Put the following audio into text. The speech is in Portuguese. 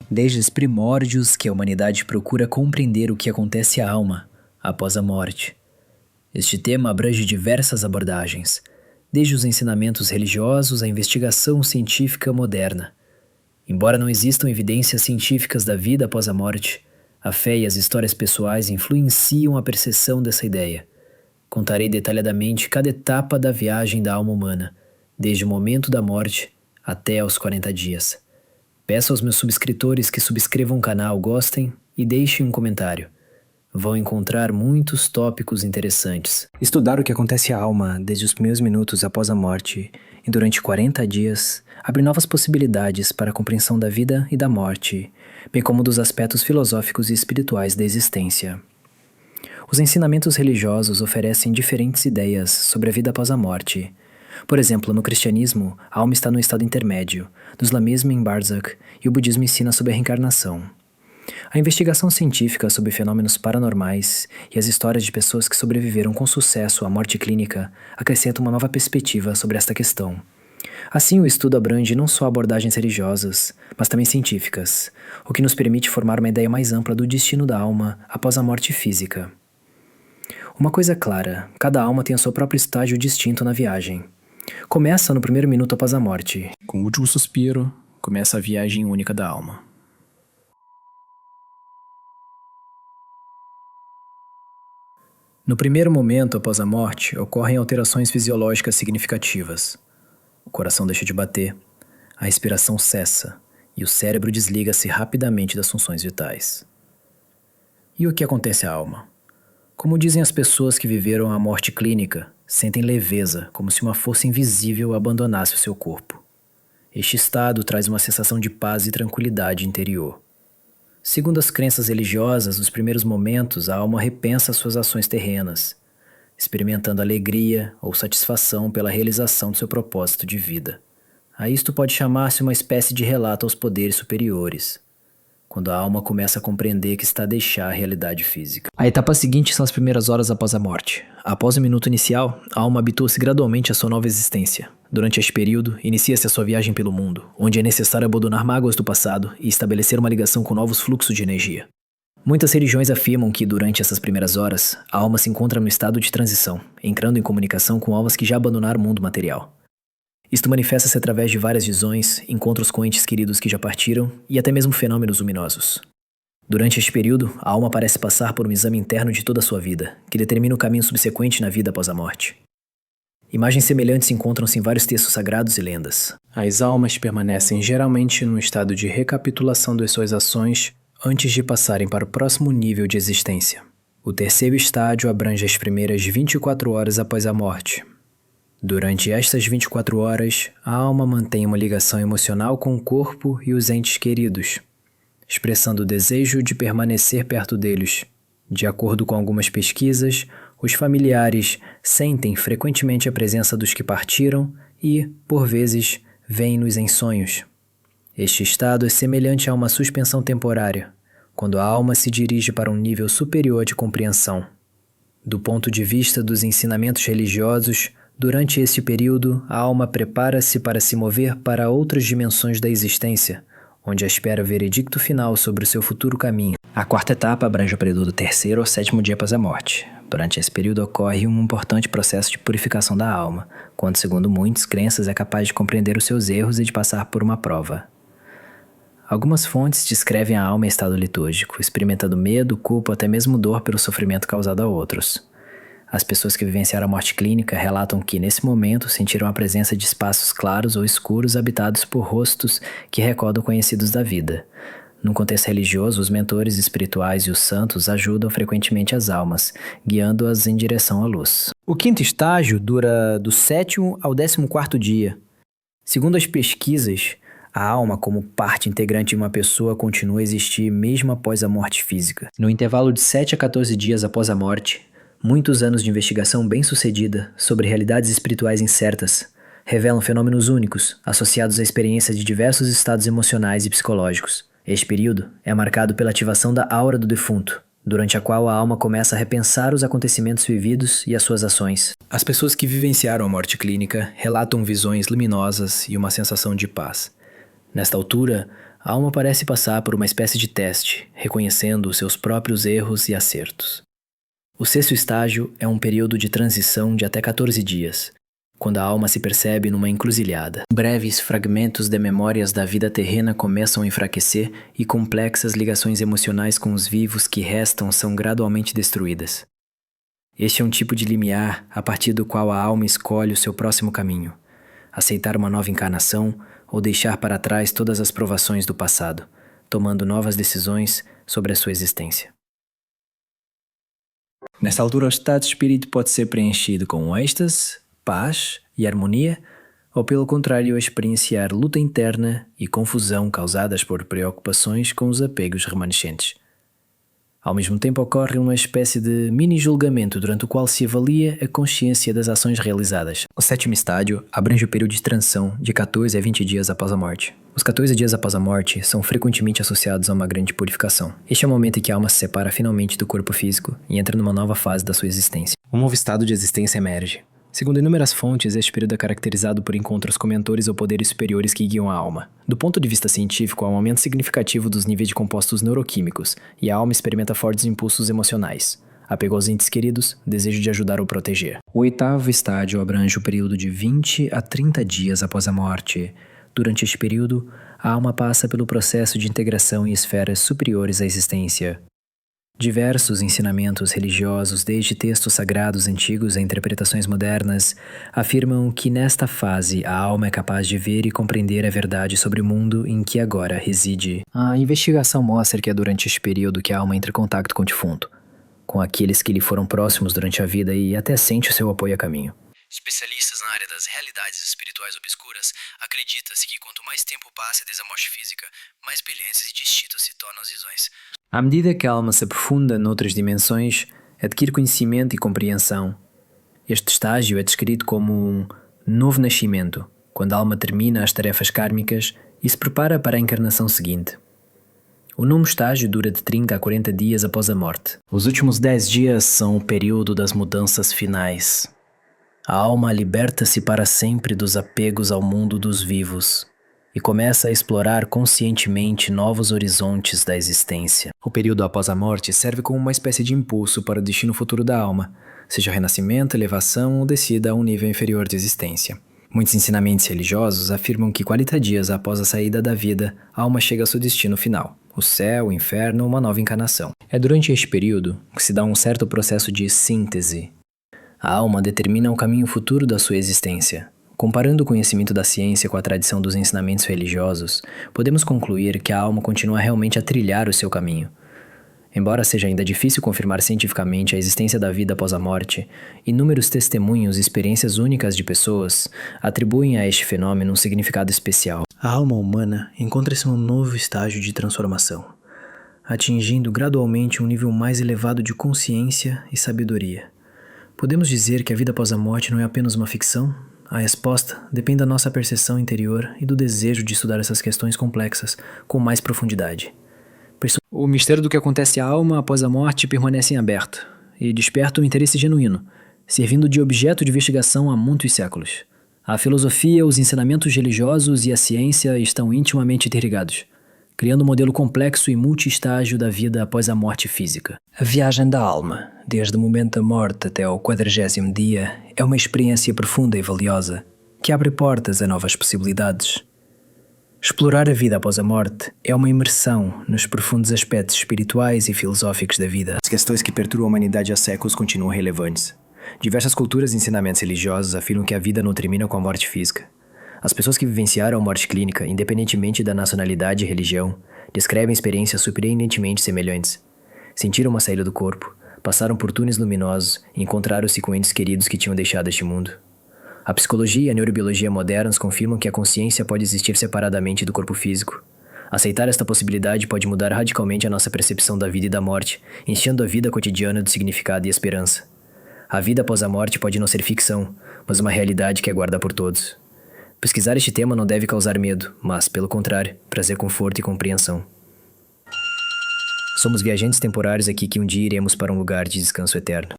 Desde os primórdios que a humanidade procura compreender o que acontece à alma após a morte. Este tema abrange diversas abordagens, desde os ensinamentos religiosos à investigação científica moderna. Embora não existam evidências científicas da vida após a morte, a fé e as histórias pessoais influenciam a percepção dessa ideia. Contarei detalhadamente cada etapa da viagem da alma humana, desde o momento da morte até aos 40 dias. Peço aos meus subscritores que subscrevam o canal, gostem e deixem um comentário. Vão encontrar muitos tópicos interessantes. Estudar o que acontece à alma desde os primeiros minutos após a morte e durante 40 dias abre novas possibilidades para a compreensão da vida e da morte, bem como dos aspectos filosóficos e espirituais da existência. Os ensinamentos religiosos oferecem diferentes ideias sobre a vida após a morte. Por exemplo, no cristianismo, a alma está no estado intermédio, no islamismo em Barzakh, e o budismo ensina sobre a reencarnação. A investigação científica sobre fenômenos paranormais e as histórias de pessoas que sobreviveram com sucesso à morte clínica acrescentam uma nova perspectiva sobre esta questão. Assim, o estudo abrange não só abordagens religiosas, mas também científicas, o que nos permite formar uma ideia mais ampla do destino da alma após a morte física. Uma coisa é clara, cada alma tem o seu próprio estágio distinto na viagem. Começa no primeiro minuto após a morte. Com o último suspiro, começa a viagem única da alma. No primeiro momento após a morte, ocorrem alterações fisiológicas significativas. O coração deixa de bater, a respiração cessa e o cérebro desliga-se rapidamente das funções vitais. E o que acontece à alma? Como dizem as pessoas que viveram a morte clínica, sentem leveza, como se uma força invisível abandonasse o seu corpo. Este estado traz uma sensação de paz e tranquilidade interior. Segundo as crenças religiosas, nos primeiros momentos, a alma repensa suas ações terrenas, experimentando alegria ou satisfação pela realização do seu propósito de vida. A isto pode chamar-se uma espécie de relato aos poderes superiores, quando a alma começa a compreender que está a deixar a realidade física. A etapa seguinte são as primeiras horas após a morte. Após o minuto inicial, a alma habitua-se gradualmente à sua nova existência. Durante este período, inicia-se a sua viagem pelo mundo, onde é necessário abandonar mágoas do passado e estabelecer uma ligação com novos fluxos de energia. Muitas religiões afirmam que, durante essas primeiras horas, a alma se encontra no estado de transição, entrando em comunicação com almas que já abandonaram o mundo material. Isto manifesta-se através de várias visões, encontros com entes queridos que já partiram e até mesmo fenômenos luminosos. Durante este período, a alma parece passar por um exame interno de toda a sua vida, que determina o caminho subsequente na vida após a morte. Imagens semelhantes encontram-se em vários textos sagrados e lendas. As almas permanecem geralmente num estado de recapitulação das suas ações antes de passarem para o próximo nível de existência. O terceiro estágio abrange as primeiras 24 horas após a morte. Durante estas 24 horas, a alma mantém uma ligação emocional com o corpo e os entes queridos, expressando o desejo de permanecer perto deles. De acordo com algumas pesquisas, os familiares sentem frequentemente a presença dos que partiram e, por vezes, veem-nos em sonhos. Este estado é semelhante a uma suspensão temporária, quando a alma se dirige para um nível superior de compreensão. Do ponto de vista dos ensinamentos religiosos, durante este período, a alma prepara-se para se mover para outras dimensões da existência, onde a espera o veredicto final sobre o seu futuro caminho. A quarta etapa abrange o período do terceiro ao sétimo dia após a morte. Durante esse período ocorre um importante processo de purificação da alma, quando, segundo muitas crenças, é capaz de compreender os seus erros e de passar por uma prova. Algumas fontes descrevem a alma em estado litúrgico, experimentando medo, culpa ou até mesmo dor pelo sofrimento causado a outros. As pessoas que vivenciaram a morte clínica relatam que, nesse momento, sentiram a presença de espaços claros ou escuros habitados por rostos que recordam conhecidos da vida. No contexto religioso, os mentores espirituais e os santos ajudam frequentemente as almas, guiando-as em direção à luz. O quinto estágio dura do 7º ao 14º dia. Segundo as pesquisas, a alma, como parte integrante de uma pessoa, continua a existir mesmo após a morte física. No intervalo de 7 a 14 dias após a morte, muitos anos de investigação bem-sucedida sobre realidades espirituais incertas revelam fenômenos únicos associados à experiência de diversos estados emocionais e psicológicos. Este período é marcado pela ativação da aura do defunto, durante a qual a alma começa a repensar os acontecimentos vividos e as suas ações. As pessoas que vivenciaram a morte clínica relatam visões luminosas e uma sensação de paz. Nesta altura, A alma parece passar por uma espécie de teste, reconhecendo os seus próprios erros e acertos. O sexto estágio é um período de transição de até 14 dias, quando a alma se percebe numa encruzilhada. Breves fragmentos de memórias da vida terrena começam a enfraquecer e complexas ligações emocionais com os vivos que restam são gradualmente destruídas. Este é um tipo de limiar a partir do qual a alma escolhe o seu próximo caminho, aceitar uma nova encarnação ou deixar para trás todas as provações do passado, tomando novas decisões sobre a sua existência. Nesta altura, o estado de espírito pode ser preenchido com êxtase, paz e harmonia, ou pelo contrário, experienciar luta interna e confusão causadas por preocupações com os apegos remanescentes. Ao mesmo tempo, ocorre uma espécie de mini-julgamento durante o qual se avalia a consciência das ações realizadas. O sétimo estágio abrange o período de transição de 14 a 20 dias após a morte. Os 14 dias após a morte são frequentemente associados a uma grande purificação. Este é o momento em que a alma se separa finalmente do corpo físico e entra numa nova fase da sua existência. Um novo estado de existência emerge. Segundo inúmeras fontes, este período é caracterizado por encontros com mentores ou poderes superiores que guiam a alma. Do ponto de vista científico, há um aumento significativo dos níveis de compostos neuroquímicos e a alma experimenta fortes impulsos emocionais. Apego aos entes queridos, desejo de ajudar ou proteger. O oitavo estágio abrange o período de 20 a 30 dias após a morte. Durante este período, a alma passa pelo processo de integração em esferas superiores à existência. Diversos ensinamentos religiosos, desde textos sagrados antigos a interpretações modernas, afirmam que nesta fase a alma é capaz de ver e compreender a verdade sobre o mundo em que agora reside. A investigação mostra que é durante este período que a alma entra em contato com o defunto, com aqueles que lhe foram próximos durante a vida e até sente o seu apoio a caminho. Especialistas na área das realidades espirituais obscuras, acredita-se que quanto mais tempo passa desde a morte física, mais brilhantes e distintas se tornam as visões. À medida que a alma se aprofunda noutras dimensões, adquire conhecimento e compreensão. Este estágio é descrito como um novo nascimento, quando a alma termina as tarefas kármicas e se prepara para a encarnação seguinte. O novo estágio dura de 30 a 40 dias após a morte. Os últimos 10 dias são o período das mudanças finais. A alma liberta-se para sempre dos apegos ao mundo dos vivos e começa a explorar conscientemente novos horizontes da existência. O período após a morte serve como uma espécie de impulso para o destino futuro da alma, seja renascimento, elevação ou descida a um nível inferior de existência. Muitos ensinamentos religiosos afirmam que 40 dias após a saída da vida, a alma chega ao seu destino final, o céu, o inferno ou uma nova encarnação. É durante este período que se dá um certo processo de síntese. A alma determina o caminho futuro da sua existência. Comparando o conhecimento da ciência com a tradição dos ensinamentos religiosos, podemos concluir que a alma continua realmente a trilhar o seu caminho. Embora seja ainda difícil confirmar cientificamente a existência da vida após a morte, inúmeros testemunhos e experiências únicas de pessoas atribuem a este fenômeno um significado especial. A alma humana encontra-se num novo estágio de transformação, atingindo gradualmente um nível mais elevado de consciência e sabedoria. Podemos dizer que a vida após a morte não é apenas uma ficção? A resposta depende da nossa percepção interior e do desejo de estudar essas questões complexas com mais profundidade. O mistério do que acontece à alma após a morte permanece em aberto e desperta um interesse genuíno, servindo de objeto de investigação há muitos séculos. A filosofia, os ensinamentos religiosos e a ciência estão intimamente interligados, criando um modelo complexo e multi-estágio da vida após a morte física. A viagem da alma, desde o momento da morte até ao 40º dia, é uma experiência profunda e valiosa, que abre portas a novas possibilidades. Explorar a vida após a morte é uma imersão nos profundos aspectos espirituais e filosóficos da vida. As questões que perturbam a humanidade há séculos continuam relevantes. Diversas culturas e ensinamentos religiosos afirmam que a vida não termina com a morte física. As pessoas que vivenciaram a morte clínica, independentemente da nacionalidade e religião, descrevem experiências surpreendentemente semelhantes. Sentiram uma saída do corpo, passaram por túneis luminosos e encontraram-se com entes queridos que tinham deixado este mundo. A psicologia e a neurobiologia modernas confirmam que a consciência pode existir separadamente do corpo físico. Aceitar esta possibilidade pode mudar radicalmente a nossa percepção da vida e da morte, enchendo a vida cotidiana de significado e esperança. A vida após a morte pode não ser ficção, mas uma realidade que aguarda por todos. Pesquisar este tema não deve causar medo, mas, pelo contrário, trazer conforto e compreensão. Somos viajantes temporários aqui que um dia iremos para um lugar de descanso eterno.